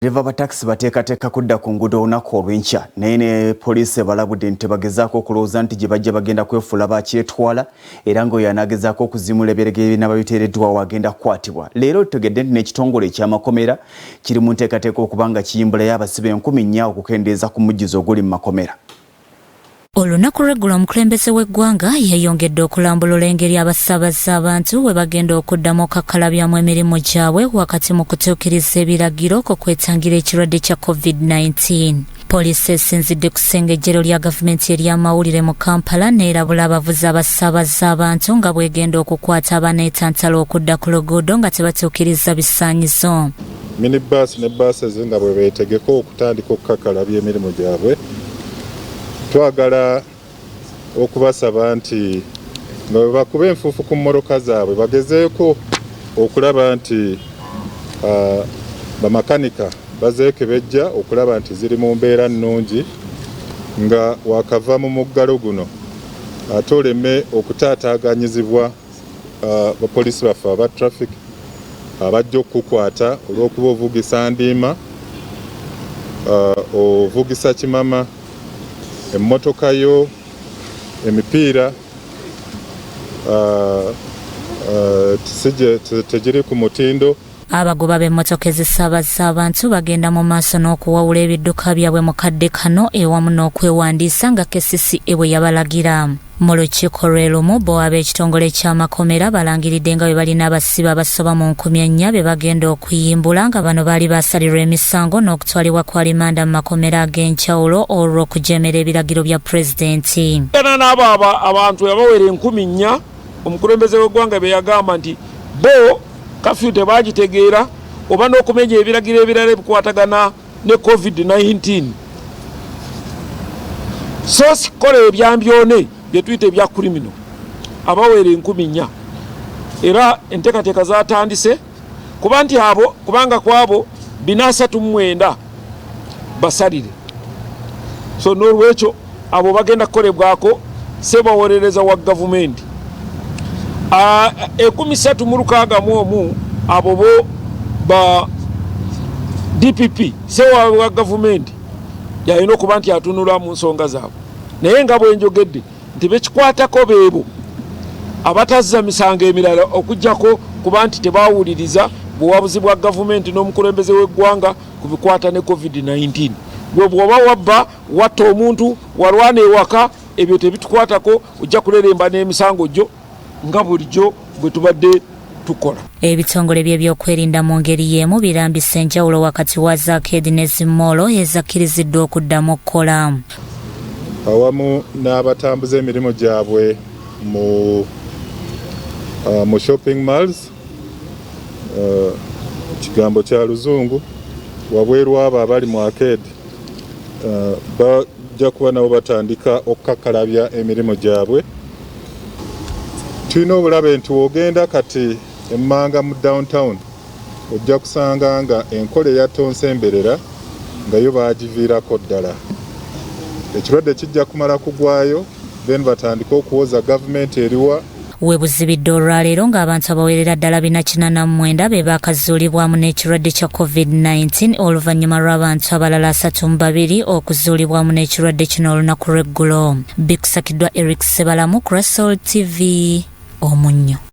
Riva batakisi bateekateeka kudda ku nguudo olunaku olw'enkya naye ne poliisi ebalabudde nti bagezaako okulowooza nti gye bajja bagenda kwefuula bakyetwala era ng'oyo anaagezaako okuzimula ebiragiro ebinaba biteereddwawo agenda kukwatibwa. Leero tutegedde nti n'ekitongole eky'amakomera kiri mu nteekateeka okuba nga kiyimbulayo abasibe 4,000 okukendeeza ku mujjuzo oguli mu makomera. Olunaku lw'eggulo omukulembeze w'eggwanga yeeyongedde okulambulula engeri abasaabaza abantu we bagenda okuddamu okukkalabyamu emirimu gyabwe wakati mu kutuukiriza ebiragiro ku kwetangira ekirwadde kya COVID-19. Poliisi esinzidde ku ssengejjero lya gavumenti ery'amawulire mu Kampala n'erabula abavuzi abasaabaza abantu nga bwegenda okukwata abaneetantala okudda ku luguudo nga tebatuukiriza bisaanyizo. Minibus ne buses nga bwe beetegeka okutandika okukkalabya emirimu gyabwe. Twagala okubasaba nti nga bwe bakuba enfuufu ku mmoloka zaabwe bagezeeko okulaba nti bamakanika bazeeke bejja okulaba nti ziri mu mbeera nnungi nga wakava mu muggalo guno ate oleme okutaataaganyizibwa bapoliisi baffe aba traffic abajja okukukwata olw'okuba ovugisa ndiima ovugisa kimama emmotoka yo emipiira tegiri ku mutindo. Abagoba b'emmotoka ezisaabaza abantu bagenda mu maaso n'okuwawula ebidduka byabwe mu kadde kano ewamu n'okwewandiisa nga KCCA bwe yabalagira. Mu lukiiko lw'elumu bo ab'ekitongole ky'amakomera balangiridde nga bwe balina abasibe abasoba mu 4,000 be bagenda okuyimbula nga bano baali basalirwa emisango n'okutwalibwa kwa limanda mu makomera ag'enjawulo olw'okujeemera ebiragiro bya pulezidenti. Era n'abo abantu abawera 4,000 omukulembeze w'eggwanga be yagamba nti bo kafyu tebagitegeera oba n'okumenya ebiragiro ebirala ebikwatagana ne COVID-19. So sikola ebyambyone bye tuyita ebya criminal abawera 4,000 era enteekateeka zatandise kuba nti abo kubanga kwabo 439 basalire. So n'olwekyo abo bagenda kukolebwako sebawolereza wa gavumenti. 1361 abo bo ba DPP sewa wa gavumenti yalina okuba nti atunula mu nsonga zaabwe naye nga bwenjogedde nti bekikwatako beebo abatazza misango emirala okujjako kuba nti tebawuliriza buwabuzi bwa gavumenti n'omukulembeze w'eggwanga ku bikwata ne COVID-19. Gwe bw'oba wabba watta omuntu walwana ewaka ebyo tebitukwatako ojja kuleremba n'emisango gyo nga bulijjo bwe tubadde tukola. Ebitongole by'ebyokwerinda mu ngeri y'emu birambisa enjawulo wakati wa Zaakedi ne Zimolo ezakkiriziddwa okuddamu okukola. Awamu n'abatambuza emirimu gyabwe mu shopping malls, kigambo kya luzungu, wabweru abo abali mu arcade bajja kuba nabo batandika okukakkalabya emirimu gyabwe. Tulina obulabe nti wogenda kati emmanga mu downtown ojja kusanga nga enkola eyatonsemberera nga yo baagiviirako ddala. Ekirwadde kijja kumala kugwayo then batandika okuwoza gavumenti eriwa. Webuzibidde olwaleero ng'abantu abawerera ddala 489 be baakazuulibwamu n'ekirwadde kya COVID-19 oluvannyuma lw'abantu abalala 32 okuzuulibwamu n'ekirwadde kino olunaku lw'eggulo. Bikusakiddwa Eric Sebalamu, Crystal TV, Omunnyo.